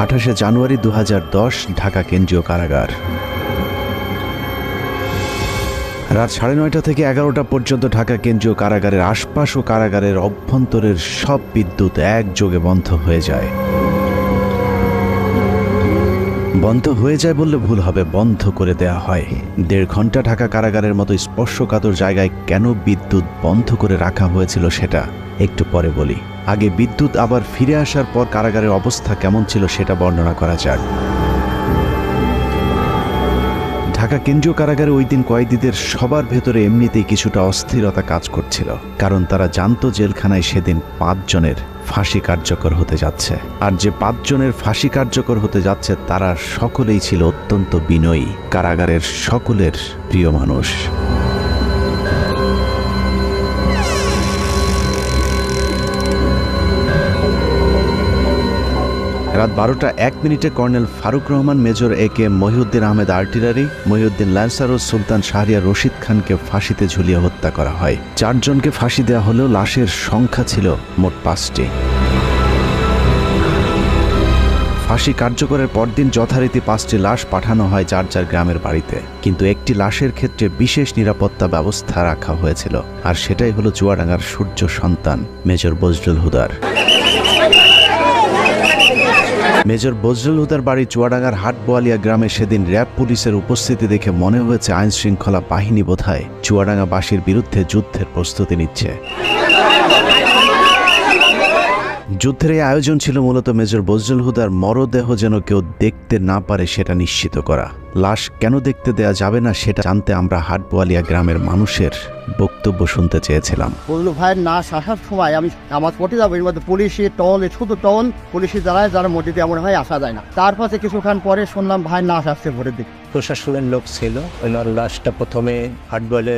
28 জানুয়ারি 2010 ঢাকা কেন্দ্রীয় কারাগার। রাত 9:30 থেকে 11টা পর্যন্ত ঢাকা কেন্দ্রীয় কারাগারের আশপাশ ও কারাগারের অভ্যন্তরের সব বিদ্যুৎ একযোগে বন্ধ হয়ে যায়। বন্ধ হয়ে যায় বললে ভুল হবে, বন্ধ করে দেয়া হয়। 1.5 ঘন্টা ঢাকা কারাগারের মতো স্পর্শকাতর জায়গায় কেন বিদ্যুৎ বন্ধ করে রাখা হয়েছিল সেটা একটু পরে বলি। আগে বিদ্যুৎ আবার ফিরে আসার পর কারাগারের অবস্থা কেমন ছিল সেটা বর্ণনা করা যাক। ঢাকা কেন্দ্রীয় কারাগারে ওই দিন কয়েদিদের সবার ভেতরে এমনিতেই কিছুটা অস্থিরতা কাজ করছিল, কারণ তারা জানতো জেলখানায় সেদিন 5 জনের ফাঁসি কার্যকর হতে যাচ্ছে। আর যে 5 জনের ফাঁসি কার্যকর হতে যাচ্ছে তারা সকলেই ছিল অত্যন্ত বিনয়ী, কারাগারের সকলের প্রিয় মানুষ। রাত 12:01 colonel Farooq Rahman, major AK Mohiuddin Ahmed artillery, Mohiuddin lancer ও সুলতান শাহরিয়ার রশিদ খানকে ফাঁসিতে ঝুলিয়ে হত্যা করা হয়। 4 জনকে ফাঁসি দেওয়া হলেও লাশের সংখ্যা ছিল মোট 5টি। ফাঁসি কার্যকরের পরদিন যথারীতি 5টি লাশ পাঠানো হয় যার যার গ্রামের বাড়িতে, কিন্তু একটি লাশের ক্ষেত্রে বিশেষ নিরাপত্তা ব্যবস্থা রাখা হয়েছিল, আর সেটাই হলো চুয়াডাঙ্গার সূর্য সন্তান মেজর বজলুল হুদার। মেজর বজলুল হুদার বাড়ি চুয়াডাঙ্গার হাটবোয়ালিয়া গ্রামে সেদিন র্যাব পুলিশের উপস্থিতি দেখে মনে হয়েছে আইন শৃঙ্খলা বাহিনী বোধহয় চুয়াডাঙ্গাবাসীর বিরুদ্ধে যুদ্ধের প্রস্তুতি নিচ্ছে। যুদ্ধের এই আয়োজন ছিল মূলত মেজর বজলুল হুদার মরদেহ যেন কেউ দেখতে না পারে সেটা নিশ্চিত করা। লাশ কেন দেখতে দেয়া যাবে না সেটা জানতে আমরা হাটবোয়ালিয়া গ্রামের মানুষের বক্তব্য শুনতে চেয়েছিলাম। বজলুল ভাইয়ের নাশ আসার সময় আমি আমার পটে যাবো, এর মধ্যে পুলিশি টল, শুধু টল পুলিশি দাঁড়ায়, যারা মসজিদে এমন হয় আসা যায় না। তারপর কিছুক্ষণ পরে শুনলাম ভাইয়ের নাশ আসছে ভোরের দিকে। প্রশাসনের লোক ছিল, ওনার লাশটা প্রথমে হাটবলে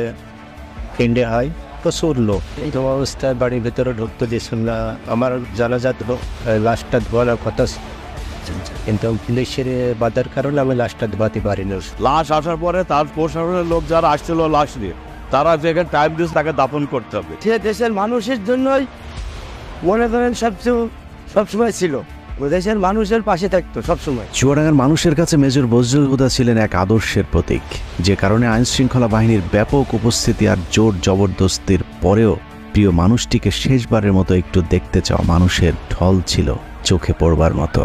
কেন্দ্রে হয়, প্রচুর লোক। এই অবস্থায় বাড়ির ভেতরে ঢুকতে দিয়েছিল না। আমার জানাজাত লাশটা ধোয়ানোর কথা, কিন্তু পুলিশের বাধার কারণে আমি লাশটা ধোয়াতে পারিনি। লাশ আসার পরে তার প্রশাসনের লোক যারা আসছিল লাশ নিয়ে, তারা যেখানে টাইম দিয়েছে তাকে দাফন করতে হবে। সে দেশের মানুষের জন্যই মনে করেন সবসময় ছিল, দেশের মানুষের পাশে থাকতো সবসময়। চুয়াডাঙ্গার মানুষের কাছে মেজর বজলুল হুদা ছিলেন এক আদর্শের প্রতীক, যে কারণে আইন শৃঙ্খলা বাহিনীর ব্যাপক উপস্থিতি আর জোর জবরদস্তির পরেও প্রিয় মানুষটিকে শেষবারের মতো একটু দেখতে চাওয়া মানুষের ঢল ছিল চোখে পড়বার মতো।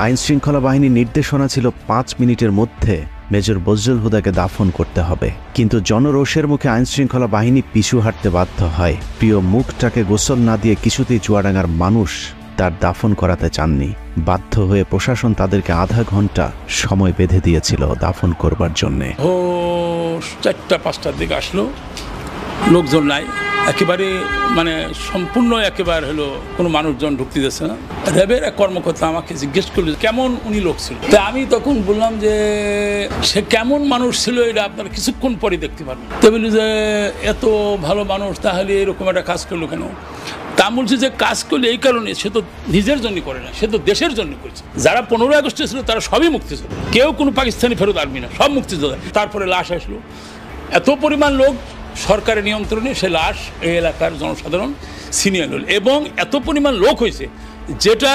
আইন শৃঙ্খলা বাহিনীর নির্দেশনা ছিল 5 মিনিটের মধ্যে মেজর বজলুল হুদাকে দাফন করতে হবে, কিন্তু জনরোষের মুখে আইন শৃঙ্খলা বাহিনী পিছু হাঁটতে বাধ্য হয়। প্রিয় মুখটাকে গোসল না দিয়ে কিছুতেই চুয়াডাঙ্গার মানুষ তার দাফন করাতে চাননি। বাধ্য হয়ে প্রশাসন তাদেরকে আধা ঘন্টা সময় বেঁধে দিয়েছিল দাফন করবার জন্যে। 4টা-5টার দিকে আসলো, লোকজন নাই একেবারে, মানে সম্পূর্ণ একেবারে হলো কোনো মানুষজন ঢুকতে দিচ্ছে না। র্যাবের এক কর্মকর্তা আমাকে জিজ্ঞেস করলো কেমন উনি লোক ছিল। তা আমি তখন বললাম যে সে কেমন মানুষ ছিল এটা আপনারা কিছুক্ষণ পরে দেখতে পারবেন। তো বলি যে এত ভালো মানুষ, তাহলে এরকম একটা কাজ করলো কেন? তা বলছে যে কাজ করলে এই কারণে, সে তো নিজের জন্য করে না, সে তো দেশের জন্য করেছে। যারা 15 আগস্টে ছিল তারা সবই মুক্তিযোদ্ধা, কেউ কোনো পাকিস্তানি ফেরত আসবি না, সব মুক্তিযোদ্ধা। তারপরে লাশ আসলো, এত পরিমাণ লোক সরকারের নিয়ন্ত্রণে সে লাশ এই এলাকার জনসাধারণ ছিনিয়ে নিল, এবং এত পরিমাণ লোক হয়েছে যেটা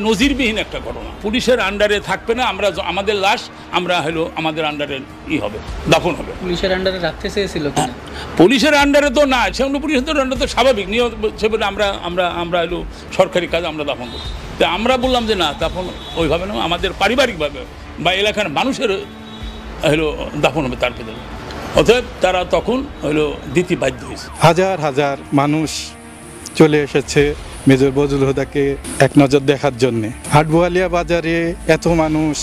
নজিরবিহীন একটা ঘটনা। পুলিশের আন্ডারে থাকবে না, আমরা আমাদের লাশ আমরা হলো আমাদের আন্ডারে হবে, দাফন হবে। পুলিশের আন্ডারে রাখতে চেয়েছিল কিনা? পুলিশের আন্ডারে তো না, সেগুলো পুলিশের আন্ডারে তো স্বাভাবিক নিয়ম, সেভাবে আমরা হলো সরকারি কাজ আমরা দাফন করি। তো আমরা বললাম যে না, দাফন ওইভাবে না, আমাদের পারিবারিকভাবে বা এলাকার মানুষের হলো দাফন হবে তার ভেতরে। অতএব তারা তখন হলো দিতে বাধ্য হয়েছে। হাজার হাজার মানুষ চলে এসেছে মেজর বজলুল হুদাকে এক নজর দেখার জন্যে। হাটবোয়ালিয়া বাজারে এত মানুষ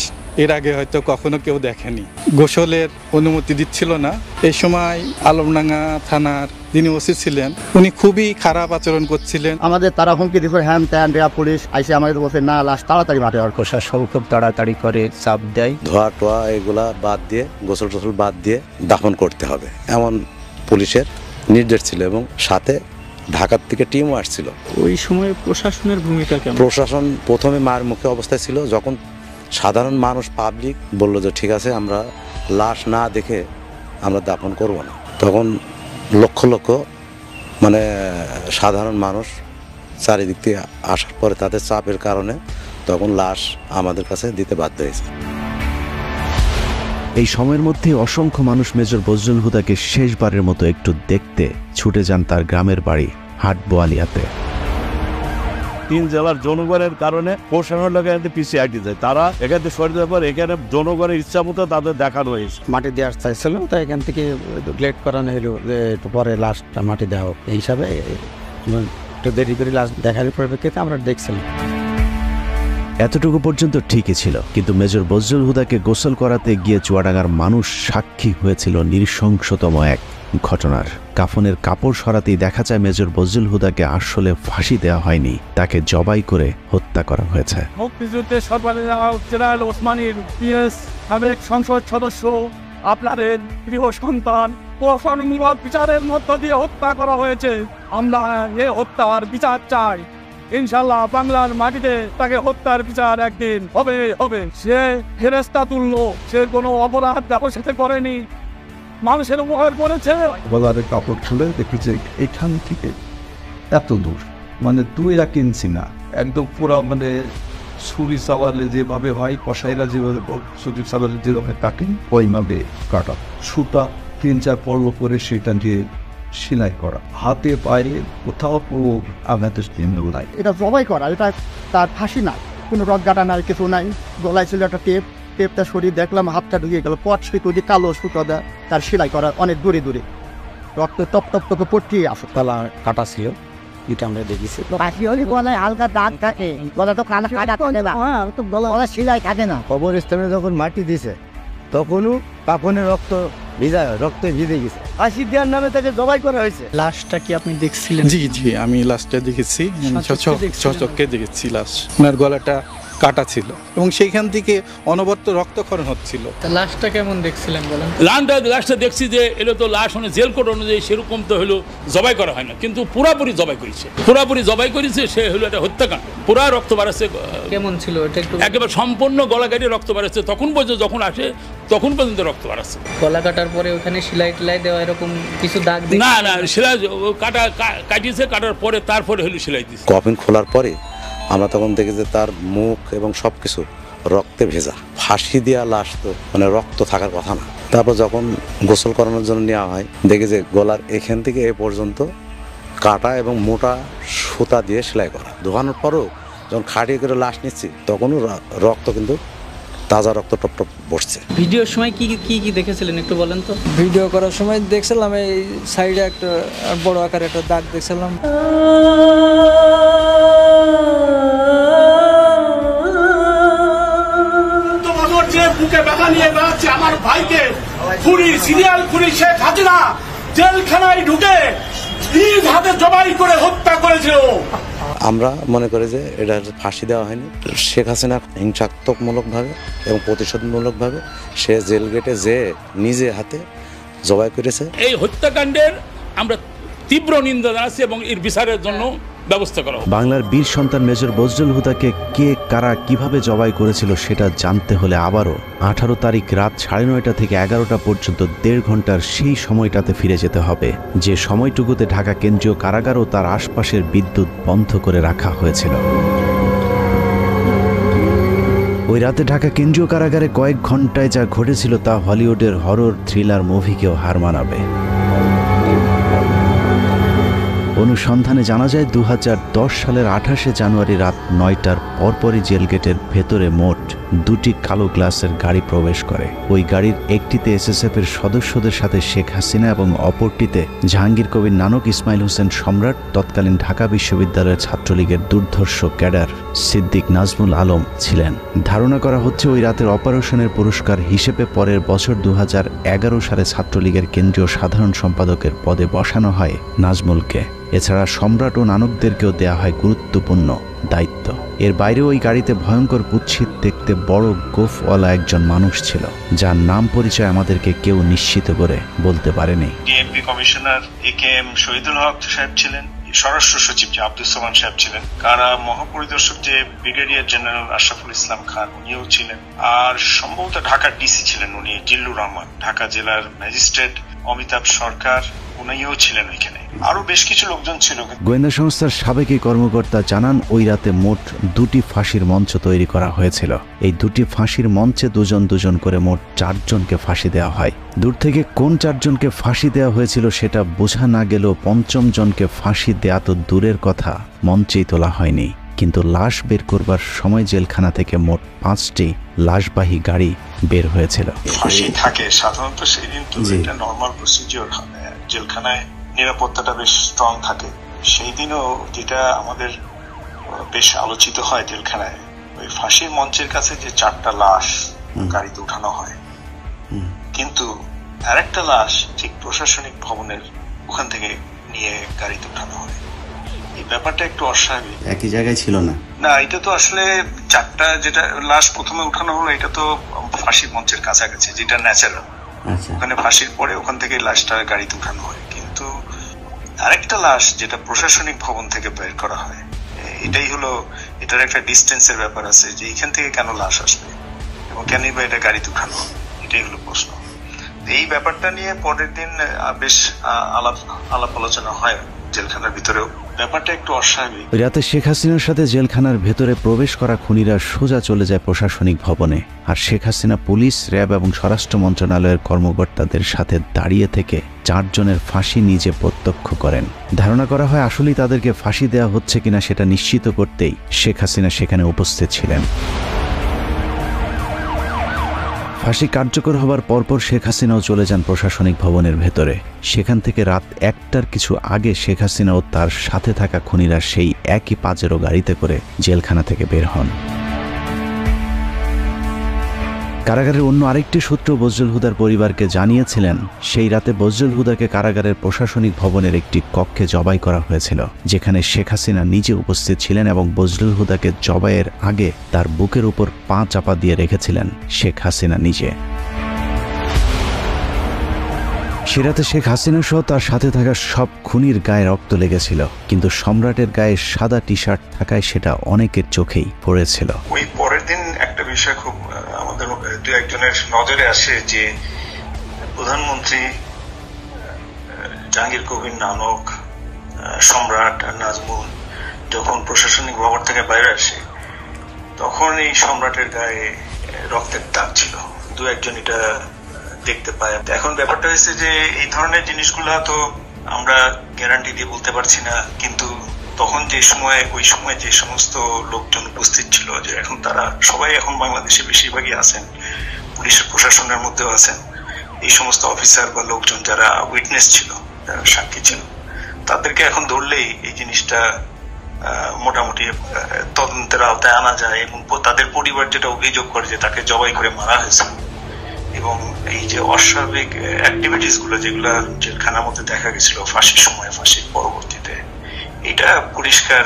এর আগে হয়তো কখনো কেউ দেখেনি। গোসলের অনুমতি দিচ্ছিল না। এই সময় আলমডাঙ্গা থানার যিনি ওসি ছিলেন উনি খুবই খারাপ আচরণ করছিলেন। আমাদের তারা হুমকি দিচ্ছে, হ্যান ত্যান, র্যাব পুলিশ আইসে আমাদের বলছে না, লাশ তাড়াতাড়ি মাঠে। আর প্রশাসন খুব তাড়াতাড়ি করে চাপ দেয়, ধোয়া টোয়া এগুলা বাদ দিয়ে, গোসল টোসল বাদ দিয়ে দাফন করতে হবে এমন পুলিশের নির্দেশ ছিল, এবং সাথে ঢাকার থেকে টিমও আসছিল। ওই সময় প্রশাসনের ভূমিকা কেমন? প্রশাসন প্রথমে মার মুখে অবস্থায় ছিল, যখন সাধারণ মানুষ পাবলিক বলল যে ঠিক আছে আমরা লাশ না দেখে আমরা দাফন করব না, তখন লক্ষ লক্ষ মানে সাধারণ মানুষ চারিদিক থেকে আসার পরে তাদের চাপের কারণে তখন লাশ আমাদের কাছে দিতে বাধ্য হয়েছে। এই সময়ের মধ্যে অসংখ্য মানুষ মেজর বজলুল হুদাকে শেষবারের মতো একটু দেখতে ছুটে যান তার গ্রামের বাড়ি হাটবোয়ালিয়াতে। 3 জেলার জনগণের কারণে প্রশাসনের লোক এখানে পিছিয়ে আইতে যায়, তারা এখান থেকে সরে যাওয়ার পর এখানে জনগণের ইচ্ছা মতো তাদের দেখানো হয়েছে। মাটি দেওয়ার চাইছিল, তো এখান থেকে লেট করানো হলো যে একটু পরে লাশটা মাটি দেওয়া হোক, এই হিসাবে একটু দেরি করে লাশ দেখার পরিপ্রেক্ষিতে আমরা দেখছিলাম। এতটুকু পর্যন্ত ঠিকই ছিল, কিন্তু মেজর বজলুল হুদাকে গোসল করাতে গিয়ে চুয়াডাঙ্গার মানুষ সাক্ষী হয়েছিল নৃশংসতম এক ঘটনার। কাফনের কাপড় সরাতেই দেখা যায় মেজর বজলুল হুদাকে আসলে ফাঁসি দেওয়া হয়নি, তাকে জবাই করে হত্যা করা হয়েছে। মুক্তিযুদ্ধে সর্বাধিক জেনারেল ওসমানীর পিএস সাবেক সংসদ সদস্য আপনাদের প্রিয় সন্তান প্রশাসনমূলক বিচারের মধ্য দিয়ে হত্যা করা হয়েছে। আমরা এ হত্যার বিচার চাই। ইনশাল্লাহ বাংলার মাটিতে তাকে হত্যার বিচার একদিন হবে হবে। সে ফেরেশতা তুল্য, সে কোনো অপরাধ কারোর সাথে করেনি, মানুষের উপকার করেছে। গলারে কাপড় খুলে দেখি যে এখান থেকে এত দূর, মানে 2 ইঞ্চি না, একদম পুরো মানে ছুরি চালালে যেভাবে হয়, কষাইরা যেভাবে ছুরি চালালে যেভাবে কাটেন ওইভাবে কাটা, সুতা 3-4 পর্ব করে সেটা দিয়ে সেলাই করা, হাতে পায়ে কোথাও পুরো আঘাতের চিহ্ন নাই। এটা জবাই করা, এটা তার ফাঁসি নাই, কোনো রগগাটা নাই, কিছু নাই। গলায় ছিল একটা টেপটা সরিয়ে দেখলাম হাতটা ঢুকে গেল, পট সুতো দিয়ে কালো সুতো দেয় তার সেলাই করা অনেক দূরে দূরে, রক্ত টপ টপ টপে পড়তেই আসে। গলা কাটা ছিল, এটা আমরা দেখেছি। ফাঁসি হলে গলায় হালকা দাগ থাকে, গলা তো কাটা থাকে না, তো গলা সেলাই থাকে না। কবরস্থানে যখন মাটি দিছে তখনও কাফনের রক্তে ভিজে গেছে। ফাঁসি দেওয়ার নামে তাকে জবাই করা হয়েছে। লাশটা কি আপনি দেখছিলেন? জি জি, আমি লাশটা দেখেছি, চোখে দেখেছি। লাশ ওনার গলাটা কাটা ছিল এবং সেইখান থেকে অনবরত রক্তক্ষরণ হচ্ছিল। লাশটা কেমন দেখছিলেন বলেন? লাশটা দেখছি যে এলো তো লাশ জেল কোড অনুযায়ী সেরকম তো হলো জবাই করা হয় না, কিন্তু পুরাপুরি জবাই করেছে। সে হলো একটা হত্যাকাণ্ড, পুরা রক্ত বাড়াচ্ছে। কেমন ছিল এটা একটু? একেবারে সম্পূর্ণ গলা কাটিয়ে রক্ত বাড়াচ্ছে, তখন পর্যন্ত যখন আসে তখন পর্যন্ত রক্ত বাড়াচ্ছে। গলা কাটার পরে ওখানে সেলাই টেলাই দেওয়া এরকম কিছু দাগ? না, সেলাই কাটিয়েছে, কাটার পরে তারপরে হলো সেলাই দিচ্ছে। কফিন খোলার পরে আমরা তখন দেখি যে তার মুখ এবং সবকিছু রক্তে ভেজা। ফাঁসি দেওয়া লাশ তো মানে রক্ত থাকার কথা না। তারপর যখন গোসল করানোর জন্য নেওয়া হয়, দেখি যে গলার এখান থেকে এ পর্যন্ত কাটা এবং মোটা সুতা দিয়ে সেলাই করা। ধোয়ানোর পরও যখন খাটিয়ে করে লাশ নিচ্ছি তখনও রক্ত, কিন্তু তাজা রক্ত টপ টপ বসছে। ভিডিওর সময় কি কি দেখেছিলেন একটু বলেন তো? ভিডিও করার সময় দেখছিলাম এই সাইডে একটা বড় আকারে একটা দাগ দেখছিলাম। বুকে ব্যথা নিয়ে বেড়াচ্ছে আমার ভাইকে সিরিয়াল খুনি শেখ হাসিনা জেলখানায় ঢুকে নিজ হাতে জবাই করে হত্যা করেছিল। আমরা মনে করি যে এটা ফাঁসি দেওয়া হয়নি, শেখ হাসিনা হিংসাত্মকমূলকভাবে এবং প্রতিশোধমূলকভাবে সে জেল গেটে যে নিজে হাতে জবাই করেছে। এই হত্যাকাণ্ডের আমরা তীব্র নিন্দা জানাচ্ছি এবং এর বিচারের জন্য ব্যবস্থা করা। বাংলার বীর সন্তান মেজর বজলুল হুদাকে কে কারা কিভাবে জবাই করেছিল সেটা জানতে হলে আবারও 18 তারিখ রাত 9:30 থেকে 11টা পর্যন্ত 1.5 ঘন্টার সেই সময়টাতে ফিরে যেতে হবে, যে সময়টুকুতে ঢাকা কেন্দ্রীয় কারাগার ও তার আশপাশের বিদ্যুৎ বন্ধ করে রাখা হয়েছিল। ওই রাতে ঢাকা কেন্দ্রীয় কারাগারে কয়েক ঘন্টায় যা ঘটেছিল তা হলিউডের হরর থ্রিলার মুভিকেও হার মানাবে। অনুসন্ধানে জানা যায় 2010 সালের 28 জানুয়ারি রাত 9টার পরপরই জেলগেটের ভেতরে মোট 2টি কালো গ্লাসের গাড়ি প্রবেশ করে। ওই গাড়ির একটিতে এসএসএফ এর সদস্যদের সাথে শেখ হাসিনা এবং অপরটিতে জাহাঙ্গীর কবির নানক, ইসমাইল হোসেন সম্রাট, তৎকালীন ঢাকা বিশ্ববিদ্যালয়ের ছাত্রলীগের দুর্ধর্ষ ক্যাডার সিদ্দিক নাজমুল আলম ছিলেন। ধারণা করা হচ্ছে ওই রাতের অপারেশনের পুরস্কার হিসেবে পরের বছর 2011 সালে ছাত্রলীগের কেন্দ্রীয় সাধারণ সম্পাদকের পদে বসানো হয় নাজমুলকে। এছাড়া সম্রাট ও নানকদেরকেও দেয়া হয় গুরুত্বপূর্ণ দায়িত্ব। এর বাইরেও ওই গাড়িতে ভয়ঙ্কর কুৎসিত দেখতে বড় গোফওয়ালা একজন মানুষ ছিল, যার নাম পরিচয় আমাদেরকে কেউ নিশ্চিত করে বলতে পারেনি। ডিএমপি কমিশনার একেএম শহীদুল হক সাহেব ছিলেন, স্বরাষ্ট্র সচিব যে আব্দুল সামান সাহেব ছিলেন, কারা মহাপরিদর্শক যে ব্রিগেডিয়ার জেনারেল আশরাফুল ইসলাম খান উনিও ছিলেন, আর সম্ভবত ঢাকার ডিসি ছিলেন উনি জিল্লুর রহমান, ঢাকা জেলার ম্যাজিস্ট্রেট অমিতাভ সরকার উনিও ছিলেন ওইখানে, আরো বেশ কিছু লোকজন ছিল। গোয়েন্দা সংস্থার সাবেক কর্মকর্তা জানান ওই রাতে মোট 2টি ফাঁসির মঞ্চ তৈরি করা হয়েছিল। এই 2টি ফাঁসির মঞ্চে দুজন করে মোট 4 জনকে ফাঁসি দেওয়া হয়। দূর থেকে কোন 4 জনকে ফাঁসি দেওয়া হয়েছিল সেটা বোঝা না গেলেও 5ম জনকে ফাঁসি দেয়া তো দূরের কথা, মঞ্চেই তোলা হয়নি। কিন্তু লাশ বের করবার সময় জেলখানা থেকে মোট 5টি লাশবাহী গাড়ি বের হয়েছিল। ফাঁসি থাকে সাধারণত সেই দিন, তো এটা নর্মাল প্রসিজিওর। জেলখানায় নিরাপত্তাটা বেশ স্ট্রং থাকে। সেই দিনও যেটা আমাদের বেশ আলোচিত হয় জেলখানায়, ওই ফাঁসির মঞ্চের কাছে যে 4টা লাশ গাড়িতে উঠানো হয়, কিন্তু আরেকটা লাশ ঠিক প্রশাসনিক ভবনের ওখান থেকে নিয়ে গাড়িতে উঠানো হয়। এই ব্যাপারটা একটু অস্বাভাবিক। একই জায়গায় ছিল না। না, এটা তো আসলে 4টা যেটা লাশ প্রথমে উঠানো হলো, এটা তো ফাঁসির মঞ্চের কাছাকাছি, যেটা ন্যাচারাল। ওখানে ফাঁসির পরে ওখান থেকে লাশটা গাড়িতে উঠানো হয়। কিন্তু আরেকটা লাশ যেটা প্রশাসনিক ভবন থেকে বের করা হয়, এটাই হলো, এটার একটা ডিস্টেন্সের ব্যাপার আছে যে এখান থেকে কেন লাশ আসবে এবং কেনই বা এটা গাড়িতে উঠানো হবে, এটাই হলো প্রশ্ন। এই ব্যাপারটা নিয়ে পরের দিন বেশ আলাপ আলোচনা হয় জেলখানার ভিতরেও। ব্যাপারটা একটু অস্বাভাবিক। রাতে শেখ হাসিনার সাথে জেলখানার ভেতরে প্রবেশ করা খুনিরা সোজা চলে যায় প্রশাসনিক ভবনে, আর শেখ হাসিনা পুলিশ, র্যাব এবং স্বরাষ্ট্র মন্ত্রণালয়ের কর্মকর্তাদের সাথে দাঁড়িয়ে থেকে 4 জনের ফাঁসি নিজে প্রত্যক্ষ করেন। ধারণা করা হয় আসলেই তাদেরকে ফাঁসি দেওয়া হচ্ছে কিনা সেটা নিশ্চিত করতেই শেখ হাসিনা সেখানে উপস্থিত ছিলেন। ফাঁসি কার্যকর হবার পরপর শেখ হাসিনাও চলে যান প্রশাসনিক ভবনের ভেতরে। সেখান থেকে রাত 1টার কিছু আগে শেখ হাসিনা ও তার সাথে থাকা খুনিরা সেই একই পাজেরো গাড়িতে করে জেলখানা থেকে বের হন। কারাগারের অন্য আরেকটি সূত্র বজলুল হুদার পরিবারকে জানিয়েছিলেন, সেই রাতে বজলুল হুদাকে কারাগারের প্রশাসনিক ভবনের একটি কক্ষে জবাই করা হয়েছিল, যেখানে শেখ হাসিনা নিজে উপস্থিত ছিলেন এবং বজলুল হুদাকে জবাইয়ের আগে তার বুকের উপর পা চাপা দিয়ে রেখেছিলেন শেখ হাসিনা নিজে। সে রাতে শেখ হাসিনা সহ তার সাথে থাকা সব খুনির গায়ে রক্ত লেগেছিল, কিন্তু সম্রাটের গায়ে সাদা টি শার্ট থাকায় সেটা অনেকের চোখেই পড়েছিল। ওই পরের দিন একটা বিষয় খুব আমাদের 2-1 জনের নজরে আসে যে প্রধানমন্ত্রী জাহাঙ্গীর কবির নানক, সম্রাট আর নাজমুল যখন প্রশাসনিক ভবন থেকে বাইরে আসে, তখন এই সম্রাটের গায়ে রক্তের দাগ ছিল। 2-1 জন এটা দেখতে পায়। এখন ব্যাপারটা হয়েছে যে এই ধরনের জিনিসগুলো তো আমরা গ্যারান্টি দিয়ে বলতে পারছি না, কিন্তু তখন ওই সময় যে সমস্ত লোকজন উপস্থিত ছিল, যে এখন তারা সবাই এখন বাংলাদেশে বেশিরভাগই আছেন, পুলিশের প্রশাসনের মধ্যেও আছেন, এই সমস্ত অফিসার বা লোকজন যারা উইটনেস ছিল, যারা সাক্ষী ছিল, তাদেরকে এখন ধরলেই এই জিনিসটা মোটামুটি তদন্তের আওতায় আনা যায়। এবং তাদের পরিবার যেটা অভিযোগ করে যে তাকে জবাই করে মারা হয়েছে, এবং এই যে অস্বাভাবিক অ্যাক্টিভিটিস গুলো যেগুলো জেলখানার মধ্যে দেখা গেছিল ফাঁসির সময়, ফাঁসির পরবর্তীতে, এটা পরিষ্কার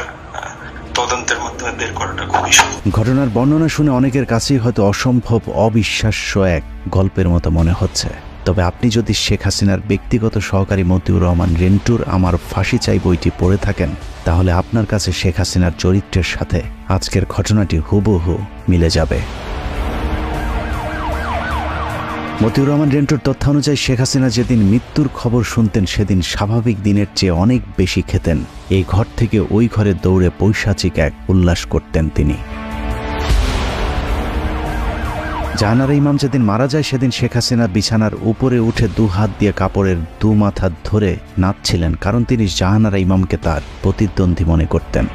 তদন্তের মধ্যে বের করাটা খুবই সহজ। ঘটনার বর্ণনা শুনে অনেকের কাছেই হয়তো অসম্ভব, অবিশ্বাস্য এক গল্পের মতো মনে হচ্ছে। তবে আপনি যদি শেখ হাসিনার ব্যক্তিগত সহকারী মতিউর রহমান রেন্টুর আমার ফাঁসি চাই বইটি পড়ে থাকেন, তাহলে আপনার কাছে শেখ হাসিনার চরিত্রের সাথে আজকের ঘটনাটি হুবহু মিলে যাবে। মতিউর রহমান রেন্টুর তথ্য অনুযায়ী শেখ হাসিনা যেদিন মৃত্যুর খবর শুনতেন সেদিন স্বাভাবিক দিনের চেয়ে অনেক বেশি খেতেন। এই ঘর থেকে ওই ঘরে দৌড়ে পৈশাচিক এক উল্লাস করতেন তিনি। জাহানারা ইমাম যেদিন মারা যায় সেদিন শেখ হাসিনা বিছানার উপরে উঠে 2 হাত দিয়ে কাপড়ের 2 মাথা ধরে নাচছিলেন, কারণ তিনি জাহানারা ইমামকে তার প্রতিদ্বন্দ্বী মনে করতেন।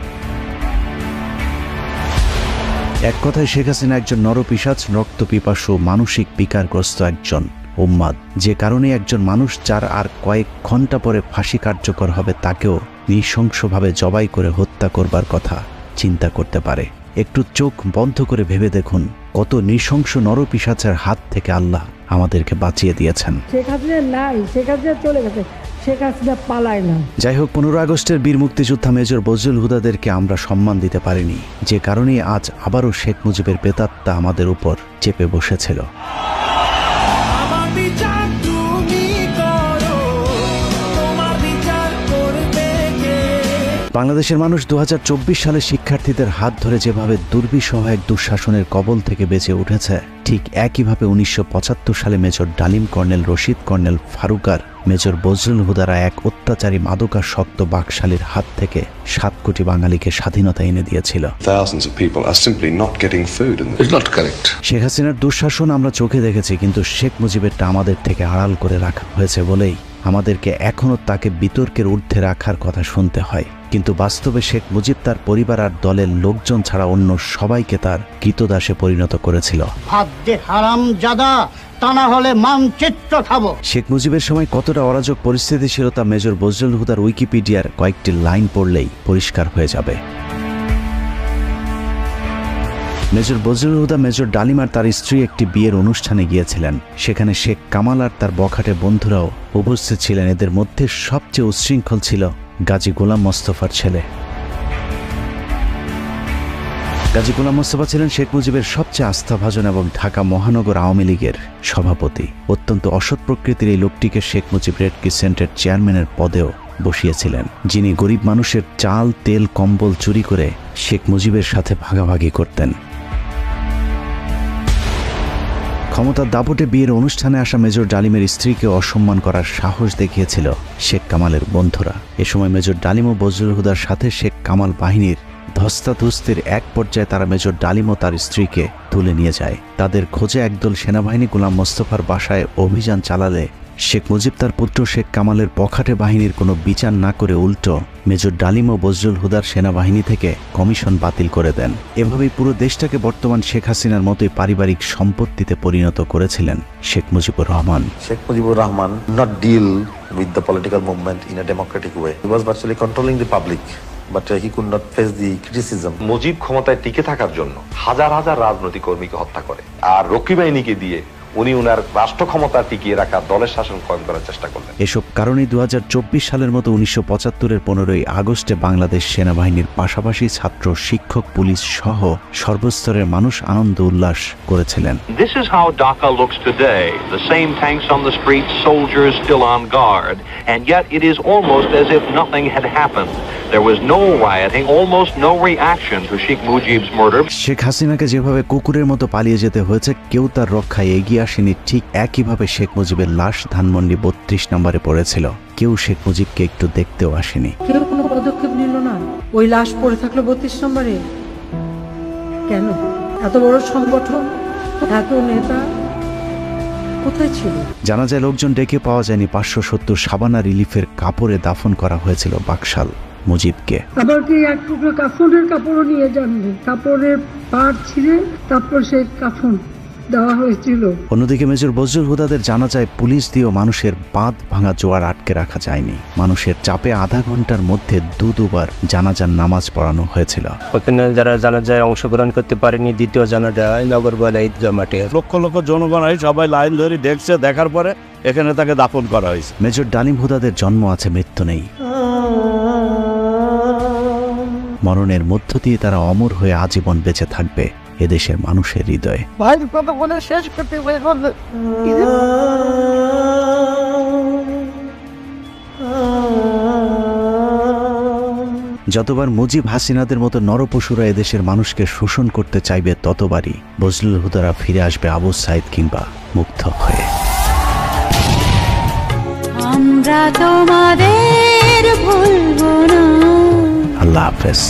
এক কথায় শেখ হাসিনা একজন নরপিশাচ, রক্তপিপাসু, মানসিক বিকারগ্রস্ত একজন উম্মাদ, যে কারণে একজন মানুষ যার আর কয়েক ঘন্টা পরে ফাঁসি কার্যকর হবে তাকেও নৃশংসভাবে জবাই করে হত্যা করবার কথা চিন্তা করতে পারে। একটু চোখ বন্ধ করে ভেবে দেখুন, কত নৃশংস নরপিশাচের হাত থেকে আল্লাহ আমাদেরকে বাঁচিয়ে দিয়েছেন। শেখ হাসিনা নাই, শেখ হাসিনা চলে গেছে, শেখ হাসিনা পালায় না। যাই হোক, 15 আগস্টের বীর মুক্তিযোদ্ধা মেজর বজলুল হুদাদেরকে আমরা সম্মান দিতে পারিনি, যে কারণে আজ আবারও শেখ মুজিবের প্রেতাত্মা আমাদের উপর চেপে বসেছিল। বাংলাদেশের মানুষ 2024 সালে শিক্ষার্থীদের হাত ধরে যেভাবে দুর্বিষহ এক দুঃশাসনের কবল থেকে বেঁচে উঠেছে, ঠিক একইভাবে 1975 সালে major Dalim, colonel Rashid, colonel ফারুকার, মেজর বজলুল হুদারা এক অত্যাচারী মাদকাসক্ত বাকশালীর হাত থেকে 7 কোটি বাঙালিকে স্বাধীনতা এনে দিয়েছিল। শেখ হাসিনার দুঃশাসন আমরা চোখে দেখেছি, কিন্তু শেখ মুজিবেরটা আমাদের থেকে আড়াল করে রাখা হয়েছে বলেই আমাদেরকে এখনও তাকে বিতর্কের ঊর্ধ্বে রাখার কথা শুনতে হয়। কিন্তু বাস্তবে শেখ মুজিব তার পরিবার আর দলের লোকজন ছাড়া অন্য সবাইকে তার কৃতদাসে পরিণত করেছিল। শেখ মুজিবের সময় কতটা অরাজক পরিস্থিতি ছিল তা মেজর বজলুল হুদার উইকিপিডিয়ার কয়েকটি লাইন পড়লেই পরিষ্কার হয়ে যাবে। মেজর বজলুল হুদা মেজর ডালিম আর তার স্ত্রী একটি বিয়ের অনুষ্ঠানে গিয়েছিলেন। সেখানে শেখ কামাল আর তার বখাটে বন্ধুরাও উপস্থিত ছিলেন। এদের মধ্যে সবচেয়ে উচ্ছৃঙ্খল ছিল গাজী গোলাম মোস্তফার ছেলে। গাজী গোলাম মোস্তফা ছিলেন শেখ মুজিবের সবচেয়ে আস্থাভাজন এবং ঢাকা মহানগর আওয়ামী লীগের সভাপতি। অত্যন্ত অসৎ প্রকৃতির এই লোকটিকে শেখ মুজিব রেড ক্রিসেন্টের চেয়ারম্যানের পদেও বসিয়েছিলেন, যিনি গরিব মানুষের চাল, তেল, কম্বল চুরি করে শেখ মুজিবের সাথে ভাগাভাগি করতেন। ক্ষমতার দাপটে বিয়ের অনুষ্ঠানে আসা মেজর ডালিমের স্ত্রীকে অসম্মান করার সাহস দেখিয়েছিল শেখ কামালের বন্ধুরা। এ সময় মেজর ডালিম ও বজলুল হুদার সাথে শেখ কামাল বাহিনীর ধস্তাধস্তির এক পর্যায়ে তারা মেজর ডালিম ও তার স্ত্রীকে তুলে নিয়ে যায়। তাদের খোঁজে একদল সেনাবাহিনী গোলাম মোস্তফার বাসায় অভিযান চালালে শেখ মুজিব তার পুত্র শেখ কামালের বখাটে বাহিনীর কোনো বিচার না করে উল্টো মেজর ডালিম ও বজলুল হুদার সেনাবাহিনী থেকে কমিশন বাতিল করে দেন। এভাবেই পুরো দেশটাকে বর্তমান শেখ হাসিনার মতোই পারিবারিক সম্পত্তিতে পরিণত করেছিলেন Sheikh Mujibur Rahman. Sheikh Mujibur Rahman not deal with the political movement in a democratic way. He was virtually controlling the public. But he could not face the criticism. Mujib ক্ষমতায় টিকে থাকার জন্য হাজার হাজার রাজনৈতিক কর্মীকে হত্যা করে, আর রক্ষী বাহিনীকে দিয়ে উনি উনার রাষ্ট্র ক্ষমতা টিকিয়ে রাখা দলের শাসন কায়েম করার চেষ্টা করলেন। এসব কারণে 2024 সালের মতো 1975-এর 15ই আগস্টে বাংলাদেশ সেনাবাহিনীর পাশাপাশি ছাত্র, শিক্ষক, পুলিশ সহ সর্বস্তরের মানুষ আনন্দ উল্লাস করেছিলেন। This is how Dhaka looks today. The same tanks on the streets, soldiers still on guard, and yet it is almost as if nothing had happened. There was no rioting, almost no reaction to Sheikh Mujib's murder. Sheikh হাসিনাকে যেভাবে কুকুরের মতো পালিয়ে যেতে হয়েছে, কেউ তার রক্ষায় এগিয়ে আসেনি, ঠিক একইভাবে শেখ মুজিবের লাশ ধানমন্ডি 32 নম্বরে পড়েছিল। কেউ শেখ মুজিবকে একটু দেখতেও আসেনি। কেউ কোনো পদক্ষেপ নিল না। ওই লাশ পড়ে থাকলো 32 নম্বরে। কেন? এত বড় সংগঠন, এত নেতা কোথায় ছিল? জানা যায় লোকজন ডেকে পাওয়া যায়নি। 570 সাবানা রিলিফের কাপড়ে দাফন করা হয়েছিল বাকশাল মুজিবকে। আবার কি এক টুকরো কাফনের কাপড়ও নিয়ে যাননি, কাপড়ের পাড় ছিঁড়ে তারপর সেই কাফন দেওয়া হয়েছিল। অন্যদিকে মেজর বজলুল হুদাদের জানা যায় পুলিশ দিয়েও মানুষের বাঁধ ভাঙা জোয়ার আটকে রাখা যায়নি। মানুষের চাপে আধা ঘন্টার মধ্যে দুবার জানাজার নামাজ পড়ানো হয়েছিল। ওখানে যারা জানাজায় অংশগ্রহণ করতে পারেনি, দ্বিতীয় জানাজায় নগরবালা ঈদগাহ মাঠে লক্ষ লক্ষ জনগণ সবাই লাইন ধরে দেখছে, দেখার পরে এখানে তাকে দাফন করা হয়েছে। মেজর ডালিম হুদাদের জন্ম আছে, মৃত্যু নেই। মরণের মধ্য দিয়ে তারা অমর হয়ে আজীবন বেঁচে থাকবে এদেশের মানুষের হৃদয়ে। ভাইয়ের কথা বলে শেষ করতে যতবার মুজিব হাসিনাদের মতো নরপশুরা এদেশের মানুষকে শোষণ করতে চাইবে, ততবারই বজলুল হুদারা ফিরে আসবে আবু সাইদ কিংবা মুগ্ধ হয়ে। আমরা তোমাদের ভুলব না। আল্লাহ হাফেজ।